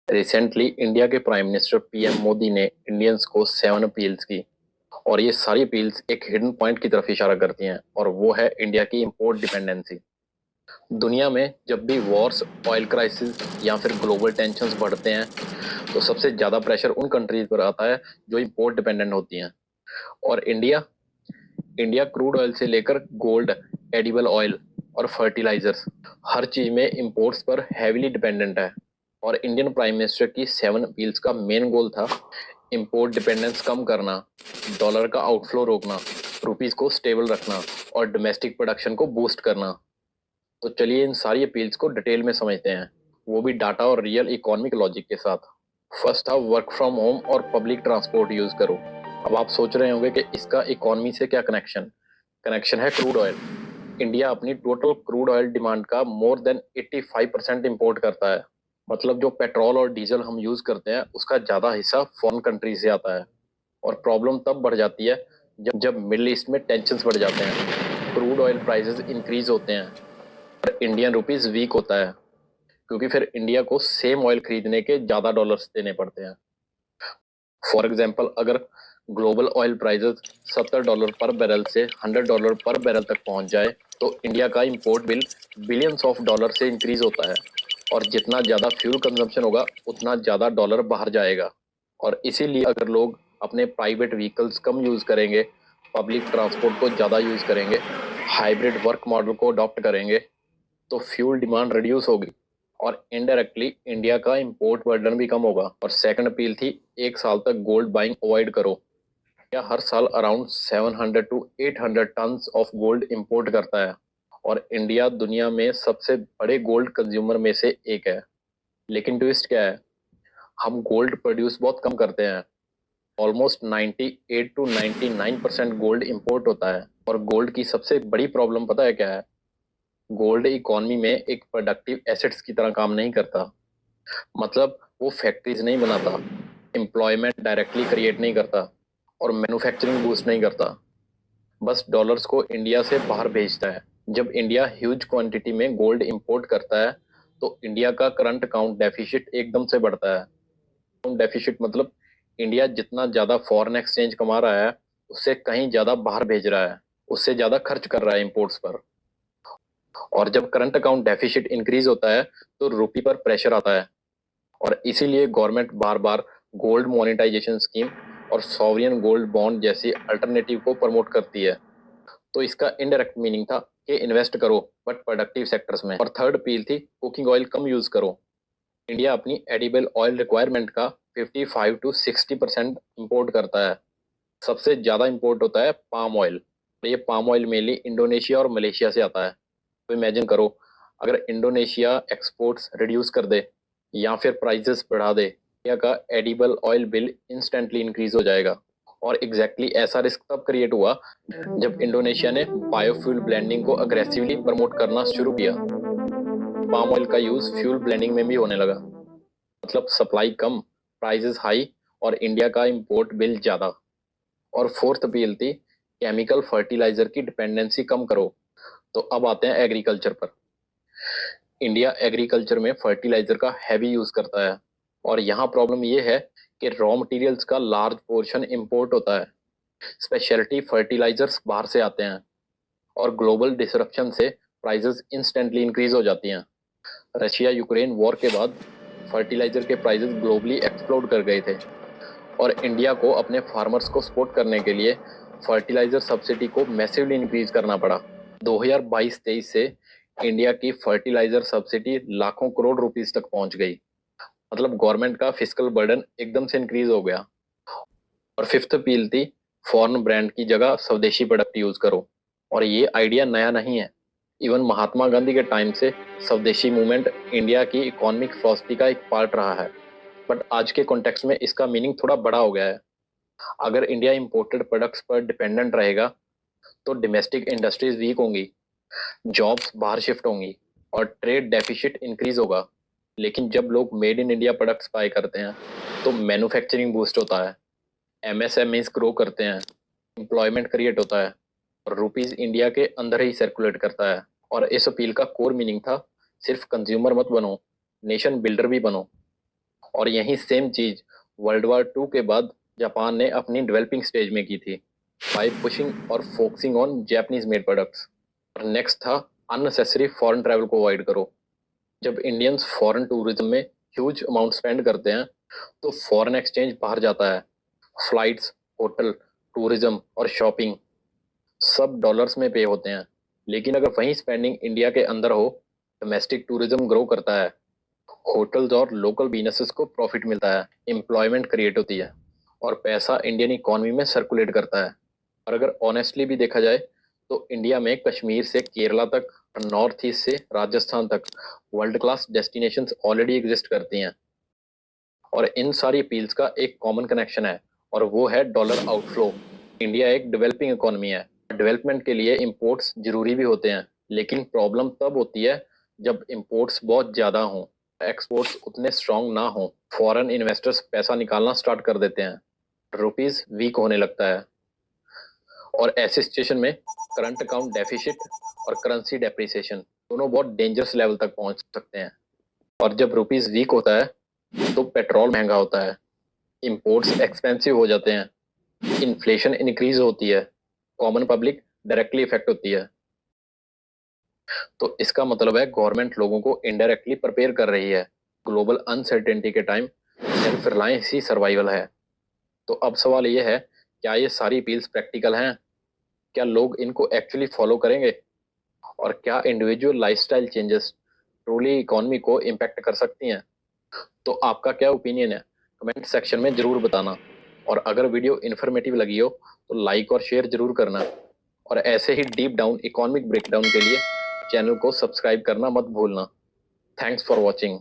Recently India के prime minister PM Modi ने Indians को 7 अपील्स की। और ये सारी अपील्स एक हिडन पॉइंट की तरफ इशारा करती हैं, और वो है इंडिया की इंपोर्ट डिपेंडेंसी। दुनिया में जब भी वॉर्स, ऑयल क्राइसिस या फिर ग्लोबल टेंशन्स बढ़ते हैं, तो सबसे ज्यादा प्रेशर उन कंट्रीज पर आता है जो इंपोर्ट डिपेंडेंट होती हैं। और इंडिया इंडिया क्रूड ऑयल से लेकर गोल्ड, एडिबल ऑयल और फर्टिलाइजर्स, हर चीज में इंपोर्ट्स पर हैविली डिपेंडेंट है। और इंडियन प्राइम मिनिस्टर की 7 अपील्स का मेन गोल था इंपोर्ट डिपेंडेंस कम करना, डॉलर का आउटफ्लो रोकना, रुपीस को स्टेबल रखना और डोमेस्टिक प्रोडक्शन को बूस्ट करना। तो चलिए इन सारी अपील्स को डिटेल में समझते हैं, वो भी डाटा और रियल इकोनॉमिक लॉजिक के साथ। फर्स्ट था वर्क फ्रॉम होम और पब्लिक ट्रांसपोर्ट यूज करो। अब आप सोच रहे होंगे कि इसका इकोनॉमी से क्या कनेक्शन कनेक्शन है। Crude oil. इंडिया अपनी टोटल क्रूड ऑयल डिमांड का मोर देन 85% इंपोर्ट करता है। मतलब जो पेट्रोल और डीजल हम यूज करते हैं उसका ज्यादा हिस्सा फॉरेन कंट्री से आता है। और प्रॉब्लम तब बढ़ जाती है जब मिडिल ईस्ट में टेंशन्स बढ़ जाते हैं, क्रूड ऑयल प्राइसेस इंक्रीज होते हैं और इंडियन रुपीस वीक होता है, क्योंकि फिर इंडिया को सेम ऑयल खरीदने के ज्यादा डॉलर्स देने पड़ते हैं। फॉर एग्जाम्पल, अगर ग्लोबल ऑयल प्राइसेस $70 पर बैरल से $100 पर बैरल तक पहुंच जाए, तो इंडिया का import bill billions of dollar से इंक्रीज होता है। और जितना ज्यादा फ्यूल कंजम्पशन होगा उतना ज्यादा डॉलर बाहर जाएगा। और इसीलिए अगर लोग अपने प्राइवेट व्हीकल्स कम यूज करेंगे, पब्लिक ट्रांसपोर्ट को ज्यादा यूज करेंगे, हाइब्रिड वर्क मॉडल को अडॉप्ट करेंगे, तो फ्यूल डिमांड रिड्यूस होगी और इनडायरेक्टली इंडिया का इंपोर्ट बर्डन भी कम होगा। और सेकंड अपील थी, 1 साल तक गोल्ड बाइंग अवॉइड करो। या हर साल around 700 to 800 tonne of gold import करता है, और इंडिया दुनिया में सबसे बड़े गोल्ड कंज्यूमर में से एक है। लेकिन ट्विस्ट क्या है, हम गोल्ड प्रोड्यूस बहुत कम करते हैं। ऑलमोस्ट 98 टू 99% गोल्ड इंपोर्ट होता है। और गोल्ड की सबसे बड़ी प्रॉब्लम पता है क्या है? गोल्ड इकोनॉमी में एक प्रोडक्टिव एसेट्स की तरह काम नहीं करता। मतलब वो फैक्ट्रीज नहीं बनाता, एम्प्लॉयमेंट डायरेक्टली क्रिएट नहीं करता और मैन्युफैक्चरिंग बूस्ट नहीं करता, बस डॉलर्स को इंडिया से बाहर भेजता है। जब इंडिया ह्यूज क्वांटिटी में गोल्ड इंपोर्ट करता है, तो इंडिया का करंट अकाउंट डेफिसिट एकदम से बढ़ता है। अकाउंट डेफिसिट मतलब इंडिया जितना ज्यादा फॉरेन एक्सचेंज कमा रहा है, उससे कहीं ज्यादा बाहर भेज रहा है, उससे ज्यादा खर्च कर रहा है इंपोर्ट्स पर। और जब करंट अकाउंट डेफिसिट इंक्रीज होता है, तो रुपी पर प्रेशर आता है। और इसीलिए गवर्नमेंट बार बार गोल्ड मोनेटाइजेशन स्कीम और सॉवरियन गोल्ड बॉन्ड जैसी अल्टरनेटिव को प्रमोट करती है। तो इसका इनडायरेक्ट मीनिंग था कि इन्वेस्ट करो बट प्रोडक्टिव सेक्टर्स में। और थर्ड अपील थी, कुकिंग ऑयल कम यूज करो। इंडिया अपनी एडिबल ऑयल रिक्वायरमेंट का 55 टू 60% इंपोर्ट करता है। सबसे ज्यादा इंपोर्ट होता है पाम ऑयल। ये पाम ऑयल मेनली इंडोनेशिया और मलेशिया से आता है। तो इमेजिन करो, अगर इंडोनेशिया एक्सपोर्ट्स रिड्यूस कर दे या फिर प्राइसेस बढ़ा दे, इंडिया का edible oil bill instantly increase हो जाएगा। और एग्जैक्टली ऐसा रिस्क तब क्रिएट हुआ जब इंडोनेशिया ने बायोफ्यूल ब्लेंडिंग को अग्रेसिवली प्रमोट करना शुरू किया। पाम ऑयल का यूज फ्यूल ब्लेंडिंग में भी होने लगा। मतलब सप्लाई कम, प्राइसेस हाई और इंडिया का इंपोर्ट बिल ज्यादा। और फोर्थ अपील थी, केमिकल फर्टिलाइजर की डिपेंडेंसी कम करो। तो अब आते हैं एग्रीकल्चर पर। इंडिया एग्रीकल्चर में फर्टिलाइजर का हैवी यूज करता है, और यहाँ प्रॉब्लम ये है कि रॉ मटेरियल्स का लार्ज पोर्शन इंपोर्ट होता है। स्पेशलिटी फर्टिलाइजर्स बाहर से आते हैं, और ग्लोबल डिसरप्शन से प्राइसेस इंस्टेंटली इंक्रीज हो जाती हैं। रशिया यूक्रेन वॉर के बाद फर्टिलाइजर के प्राइसेस ग्लोबली एक्सप्लोड कर गए थे, और इंडिया को अपने फार्मर्स को सपोर्ट करने के लिए फर्टिलाइजर सब्सिडी को मैसिवली इंक्रीज करना पड़ा। 2022-23 से इंडिया की फर्टिलाइजर सब्सिडी लाखों करोड़ रुपीस तक पहुंच गई। मतलब गवर्नमेंट का फिस्कल बर्डन एकदम से इंक्रीज हो गया। और फिफ्थ अपील थी, फॉरेन ब्रांड की जगह स्वदेशी प्रोडक्ट यूज करो। और ये आइडिया नया नहीं है। इवन महात्मा गांधी के टाइम से स्वदेशी मूवमेंट इंडिया की इकोनॉमिक फिलॉसफी का एक पार्ट रहा है। बट आज के कॉन्टेक्स्ट में इसका मीनिंग थोड़ा बड़ा हो गया है। अगर इंडिया इंपोर्टेड प्रोडक्ट्स पर डिपेंडेंट रहेगा, तो डोमेस्टिक इंडस्ट्रीज वीक होंगी, जॉब्स बाहर शिफ्ट होंगी और ट्रेड डेफिसिट इंक्रीज होगा। लेकिन जब लोग made in India products buy करते हैं, तो मैन्युफैक्चरिंग बूस्ट होता है, एमएसएमईज ग्रो करते हैं, एम्प्लॉयमेंट क्रिएट होता है और रुपीज इंडिया के अंदर ही सर्कुलेट करता है। और इस अपील का कोर मीनिंग था, सिर्फ कंज्यूमर मत बनो, नेशन बिल्डर भी बनो। और यही सेम चीज वर्ल्ड वॉर टू के बाद जापान ने अपनी डेवलपिंग स्टेज में की थी, बाय पुशिंग और focusing on Japanese made products. और नेक्स्ट था अननेसेसरी फॉरेन ट्रैवल को अवॉइड करो। जब इंडियंस फॉरेन टूरिज्म में ह्यूज अमाउंट स्पेंड करते हैं तो फॉरेन एक्सचेंज बाहर जाता है। फ्लाइट्स, होटल, टूरिज्म और शॉपिंग सब डॉलर्स में पे होते हैं। लेकिन अगर वही स्पेंडिंग इंडिया के अंदर हो, डोमेस्टिक टूरिज्म ग्रो करता है, होटल्स और लोकल बिजनेसेस को प्रॉफिट मिलता है, एम्प्लॉयमेंट क्रिएट होती है और पैसा इंडियन इकोनॉमी में सर्कुलेट करता है। और अगर ऑनेस्टली भी देखा जाए तो इंडिया में कश्मीर से केरला तक, नॉर्थ ईस्ट से राजस्थान तक world class destinations already exist करती हैं। और इन सारी अपील्स का एक कॉमन कनेक्शन है और वो है डॉलर आउटफ्लो। इंडिया एक डेवलपिंग इकोनॉमी है। डेवलपमेंट के लिए इंपोर्ट्स जरूरी भी होते हैं, लेकिन प्रॉब्लम तब होती है जब इंपोर्ट्स बहुत ज्यादा हों, एक्सपोर्ट्स उतने स्ट्रांग ना हों, फॉरेन इन्वेस्टर्स पैसा निकालना स्टार्ट कर देते हैं, रुपीस वीक होने लगता है। और ऐसे सिचुएशन में करंट अकाउंट डेफिसिट और करेंसी डेप्रिसिएशन दोनों बहुत डेंजरस लेवल तक पहुंच सकते हैं। और जब रुपीस वीक होता है तो पेट्रोल महंगा होता है, इंपोर्ट्स एक्सपेंसिव हो जाते हैं, इन्फ्लेशन इंक्रीज होती है, कॉमन पब्लिक डायरेक्टली इफेक्ट होती है। तो इसका मतलब है गवर्नमेंट लोगों को इनडायरेक्टली प्रिपेयर कर रही है। ग्लोबल अनसर्टेनिटी के टाइम सेल्फ रिलायंस ही सर्वाइवल है। तो अब सवाल ये है, क्या ये सारी अपील्स प्रैक्टिकल हैं? क्या लोग इनको एक्चुअली फॉलो करेंगे? और क्या individual lifestyle changes truly economy को इम्पैक्ट कर सकती हैं? तो आपका क्या ओपिनियन है, कमेंट सेक्शन में जरूर बताना। और अगर वीडियो इन्फॉर्मेटिव लगी हो तो लाइक और शेयर जरूर करना। और ऐसे ही डीप डाउन इकोनॉमिक ब्रेकडाउन के लिए चैनल को सब्सक्राइब करना मत भूलना। Thanks for watching.